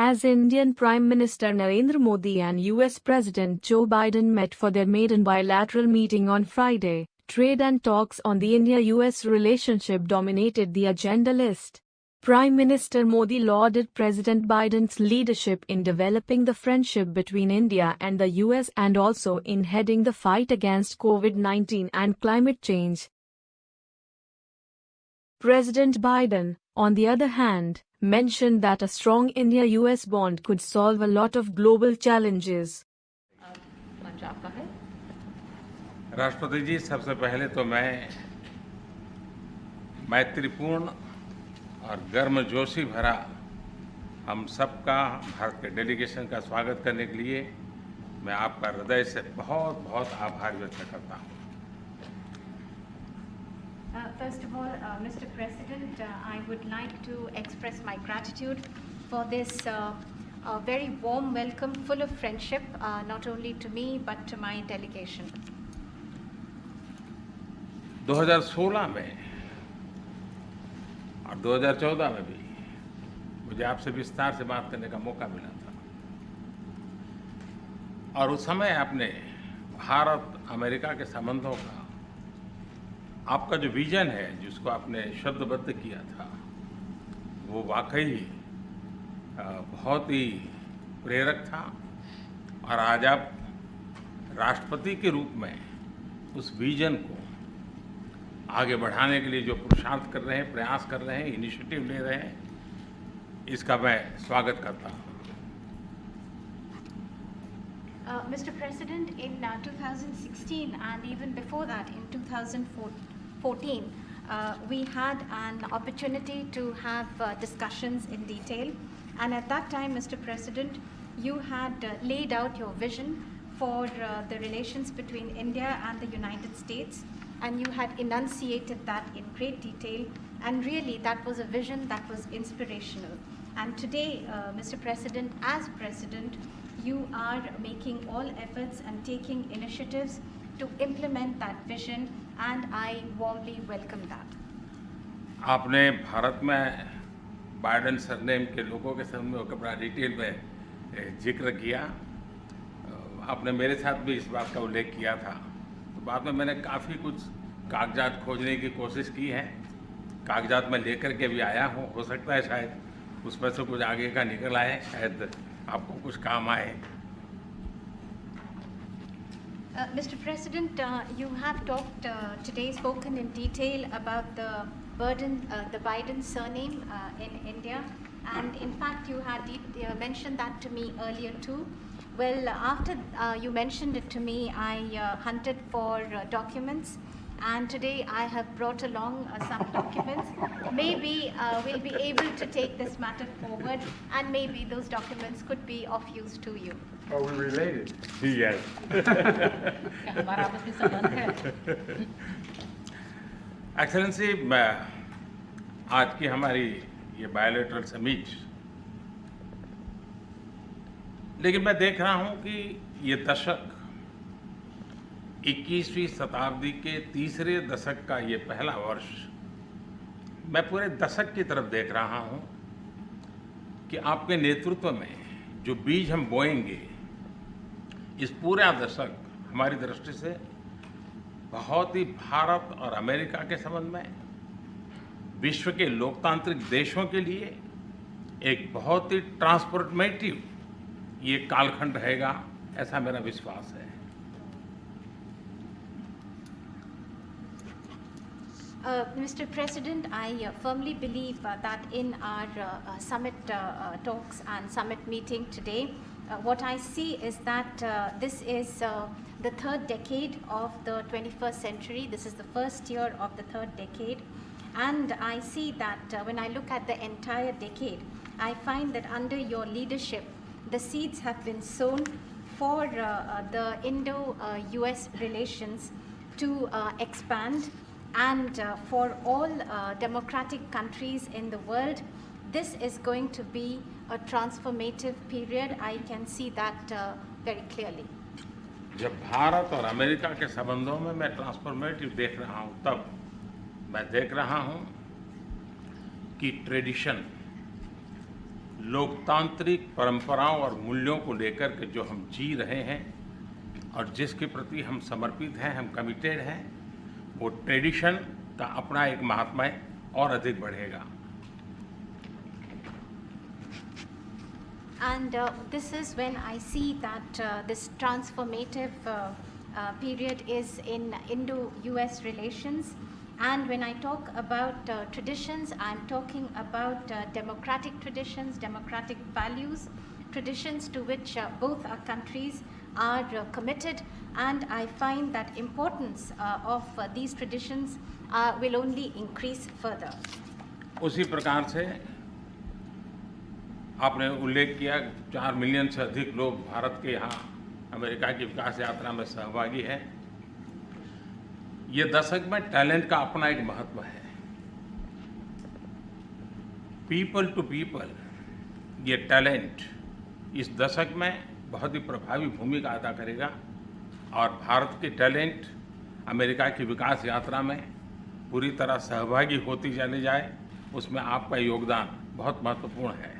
As Indian Prime Minister Narendra Modi and US President Joe Biden met for their maiden bilateral meeting on Friday, trade and talks on the India-US relationship dominated the agenda list. Prime Minister Modi lauded President Biden's leadership in developing the friendship between India and the US and also in heading the fight against COVID-19 and climate change. President Biden, on the other hand, mentioned that a strong India-US bond could solve a lot of global challenges. राष्ट्रपति जी, सबसे पहले तो मैं मैत्रीपूर्ण और गर्मजोशी भरा हम सबका भारत के डेलीगेशन का स्वागत करने के लिए मैं आपका हृदय से बहुत बहुत आभार व्यक्त करता हूँ। First of all, Mr. President, I would like to express my gratitude for this very warm welcome full of friendship, not only to me but to my delegation. 2016 में और 2014 में भी मुझे आपसे विस्तार से बात करने का मौका मिला था और उस समय आपने भारत अमेरिका के संबंधों का आपका जो विजन है जिसको आपने शब्दबद्ध किया था वो वाकई बहुत ही प्रेरक था और आज आप राष्ट्रपति के रूप में उस विजन को आगे बढ़ाने के लिए जो पुरुषार्थ कर रहे हैं, प्रयास कर रहे हैं, इनिशिएटिव ले रहे हैं, इसका मैं स्वागत करता हूँ। Mr. President, in 2016 and even before that in 2014, we had an opportunity to have discussions in detail, and at that time, Mr. President, you had laid out your vision for the relations between India and the United States, and you had enunciated that in great detail, and really that was a vision that was inspirational. And today, Mr. President, as President, you are making all efforts and taking initiatives to implement that vision, and I warmly welcome that. आपने भारत में Biden surname के लोगों के सामने होकर बड़ा detail में जिक्र किया। आपने मेरे साथ भी इस बात का उल्लेख किया था। तो बाद में मैंने काफ़ी कुछ कागजात खोजने की कोशिश की है, कागजात में लेकर के भी आया हूँ। हो सकता है शायद उसमें से कुछ आगे का निकल आए, शायद आपको कुछ काम आए। Mr. President, you have talked today, spoken in detail about the Biden surname in India, and in fact you had mentioned that to me earlier too. Well, after you mentioned it to me, I hunted for documents, and today I have brought along some documents. Maybe we'll be able to take this matter forward, and maybe those documents could be of use to you. Are we related? Yes. Excellency, आज की हमारी ये bilateral summit, लेकिन मैं देख रहा हूं कि ये दशक 21वीं शताब्दी के तीसरे दशक का ये पहला वर्ष, मैं पूरे दशक की तरफ देख रहा हूं कि आपके नेतृत्व में जो बीज हम बोएंगे, इस पूरा दशक हमारी दृष्टि से बहुत ही भारत और अमेरिका के संबंध में, विश्व के लोकतांत्रिक देशों के लिए एक बहुत ही ट्रांसफॉर्मेटिव ये कालखंड रहेगा, ऐसा मेरा विश्वास है। Mr. President, I firmly believe that in our summit talks and summit meeting today, what I see is that this is the third decade of the 21st century. This is the first year of the third decade. And I see that when I look at the entire decade, I find that under your leadership, the seeds have been sown for the Indo-US relations to expand, and for all democratic countries in the world, this is going to be a transformative period. I can see that very clearly. जब भारत और America के संबंधों में मैं transformative देख रहा हूं, तब मैं देख रहा हूं कि ट्रेडिशन, लोकतांत्रिक परंपराओं और मूल्यों को लेकर के जो हम जी रहे हैं और जिसके प्रति हम समर्पित हैं, हम कमिटेड हैं, वो ट्रेडिशन का अपना एक महात्म्य और अधिक बढ़ेगा। And this is when I see that this transformative period is in Indo-US relations. And when I talk about traditions, I'm talking about democratic traditions, democratic values, traditions to which both our countries are committed. And I find that importance of these traditions will only increase further. उसी प्रकार से आपने उल्लेख किया 4 million से अधिक लोग भारत के यहाँ अमेरिका की विकास यात्रा में सहभागी हैं। ये दशक में टैलेंट का अपना एक महत्व है। पीपल टू पीपल ये टैलेंट इस दशक में बहुत ही प्रभावी भूमिका अदा करेगा और भारत के टैलेंट अमेरिका की विकास यात्रा में पूरी तरह सहभागी होती चली जाए, उसमें आपका योगदान बहुत महत्वपूर्ण है।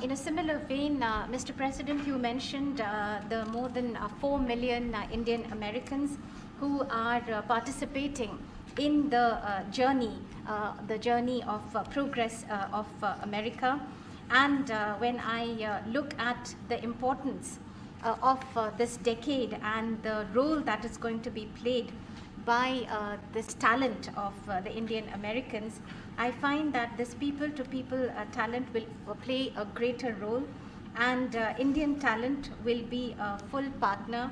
In a similar vein, Mr. President, you mentioned the more than 4 million Indian Americans who are participating in the journey of progress of America. And when I look at the importance of this decade and the role that is going to be played by this talent of the Indian Americans, I find that this people-to-people talent will play a greater role, and Indian talent will be a full partner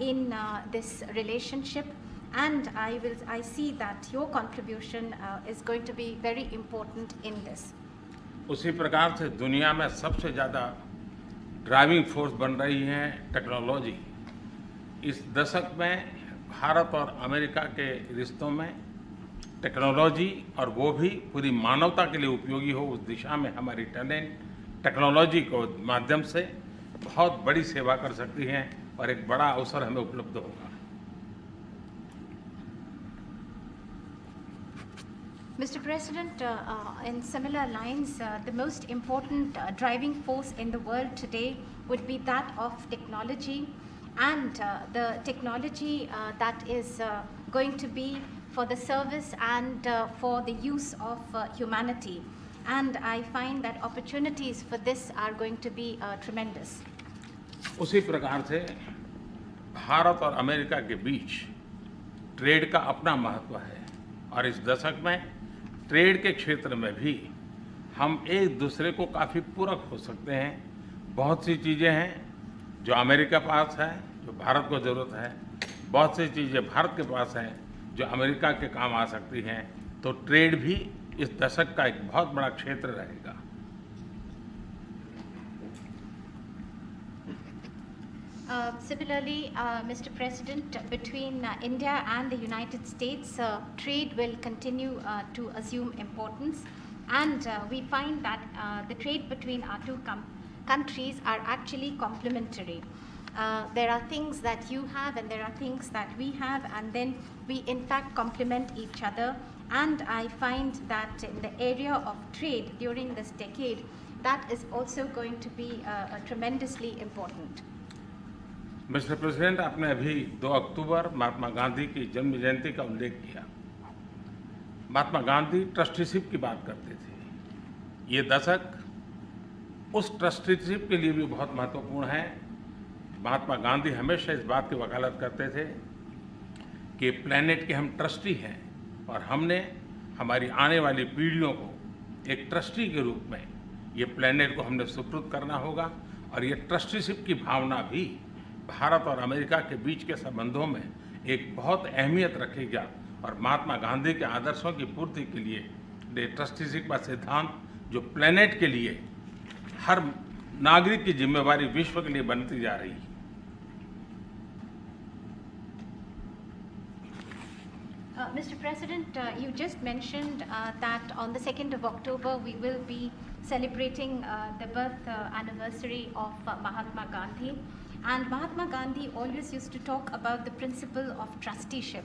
in this relationship. And I see that your contribution is going to be very important in this. उसी प्रकार से दुनिया में सबसे ज़्यादा driving force बन रही है टेक्नोलॉजी। इस दशक में भारत और अमेरिका के रिश्तों में टेक्नोलॉजी, और वो भी पूरी मानवता के लिए उपयोगी हो, उस दिशा में हमारी टैलेंट टेक्नोलॉजी को माध्यम से बहुत बड़ी सेवा कर सकती हैं और एक बड़ा अवसर हमें उपलब्ध होगा। Mr. President, in similar lines, the most important driving force in the world today would be that of technology, and the technology that is going to be for the service and for the use of humanity. And I find that opportunities for this are going to be tremendous. उसी प्रकार से भारत और America के बीच trade का अपना महत्व है और इस दशक में ट्रेड के क्षेत्र में भी हम एक दूसरे को काफ़ी पूरक हो सकते हैं। बहुत सी चीज़ें हैं जो अमेरिका के पास है, जो भारत को ज़रूरत है, बहुत सी चीज़ें भारत के पास हैं जो अमेरिका के काम आ सकती हैं। तो ट्रेड भी इस दशक का एक बहुत बड़ा क्षेत्र रहेगा। Similarly, Mr. President, between India and the United States, trade will continue to assume importance, and we find that the trade between our two countries are actually complementary. There are things that you have and there are things that we have, and then we in fact complement each other. And I find that in the area of trade during this decade, that is also going to be tremendously important. Mister president, आपने अभी 2 अक्टूबर महात्मा गांधी की जन्म जयंती का उल्लेख किया। Mahatma Gandhi trusteeship की बात करते थे। ये दशक उस ट्रस्टीशिप के लिए भी बहुत महत्वपूर्ण है। महात्मा गांधी हमेशा इस बात की वकालत करते थे कि प्लैनेट के हम ट्रस्टी हैं और हमने हमारी आने वाली पीढ़ियों को एक ट्रस्टी के रूप में ये प्लैनेट को हमने सुपुर्द करना होगा। और ये ट्रस्टीशिप की भावना भी भारत और अमेरिका के बीच के संबंधों में एक बहुत अहमियत रखेगा और महात्मा गांधी के आदर्शों की पूर्ति के लिए ट्रस्टीशिप का सिद्धांत जो प्लैनेट के लिए हर नागरिक की जिम्मेवारी विश्व के लिए बनती जा रही है। Mr. President, you just mentioned that on the 2nd of October we will be celebrating the birth anniversary of Mahatma Gandhi. And Mahatma Gandhi always used to talk about the principle of trusteeship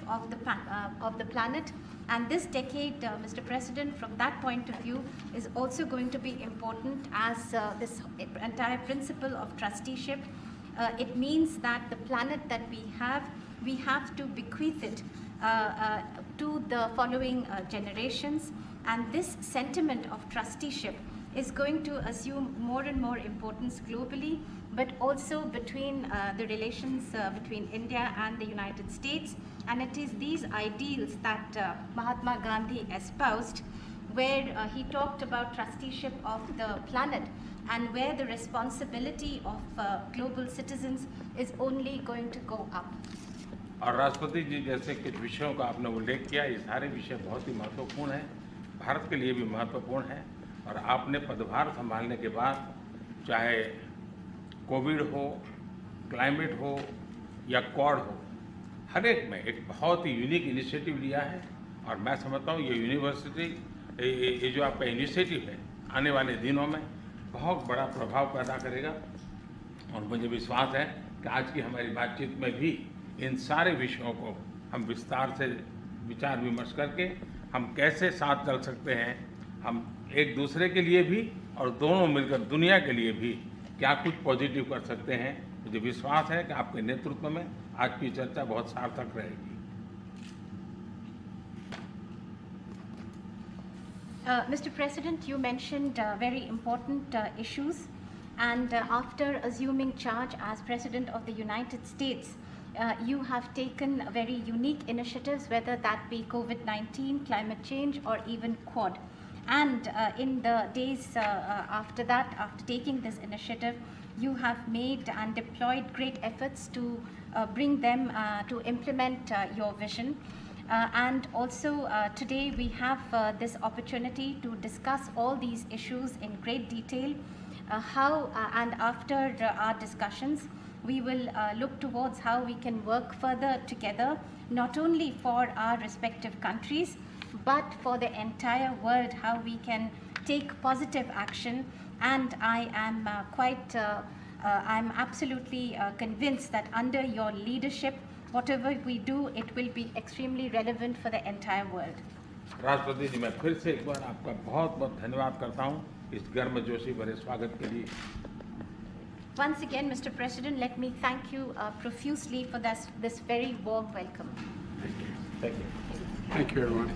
of the planet. And this decade, Mr. President, from that point of view, is also going to be important as this entire principle of trusteeship. It means that the planet that we have to bequeath it to the following generations. And this sentiment of trusteeship is going to assume more and more importance globally, but also between the relations between India and the United States. And it is these ideals that Mahatma Gandhi espoused, where he talked about trusteeship of the planet, and where the responsibility of global citizens is only going to go up. और राष्ट्रपति जी जैसे कुछ विषयों का आपने उल्लेख किया, ये सारे विषय बहुत ही महत्वपूर्ण हैं, भारत के लिए भी महत्वपूर्ण है। और आपने पदभार संभालने के बाद चाहे कोविड हो, क्लाइमेट हो या क्वाड हो, हर एक में एक बहुत ही यूनिक इनिशिएटिव लिया है। और मैं समझता हूँ ये यूनिवर्सिटी, ये जो आपका इनिशिएटिव है, आने वाले दिनों में बहुत बड़ा प्रभाव पैदा करेगा। और मुझे विश्वास है कि आज की हमारी बातचीत में भी इन सारे विषयों को हम विस्तार से विचार विमर्श करके हम कैसे साथ चल सकते हैं, हम एक दूसरे के लिए भी और दोनों मिलकर दुनिया के लिए भी क्या कुछ पॉजिटिव कर सकते हैं। मुझे विश्वास है कि आपके नेतृत्व में आज की चर्चा बहुत सार्थक रहेगी। Mr. President, you mentioned very important issues, and after assuming charge as President of the United States, you have taken very unique initiatives, whether that be COVID-19, climate change, or even Quad. And in the days after that, after taking this initiative, you have made and deployed great efforts to bring them to implement your vision. And also today we have this opportunity to discuss all these issues in great detail. And after our discussions, we will look towards how we can work further together, not only for our respective countries, but for the entire world, how we can take positive action. And I am I'm absolutely convinced that under your leadership, whatever we do, it will be extremely relevant for the entire world. राष्ट्रपति जी, मैं फिर से एक बार आपका बहुत बहुत धन्यवाद करता हूँ इस गर्मजोशी भरे स्वागत के लिए। Once again, Mr. President, let me thank you profusely for this very warm welcome. Thank you. Thank you, everyone.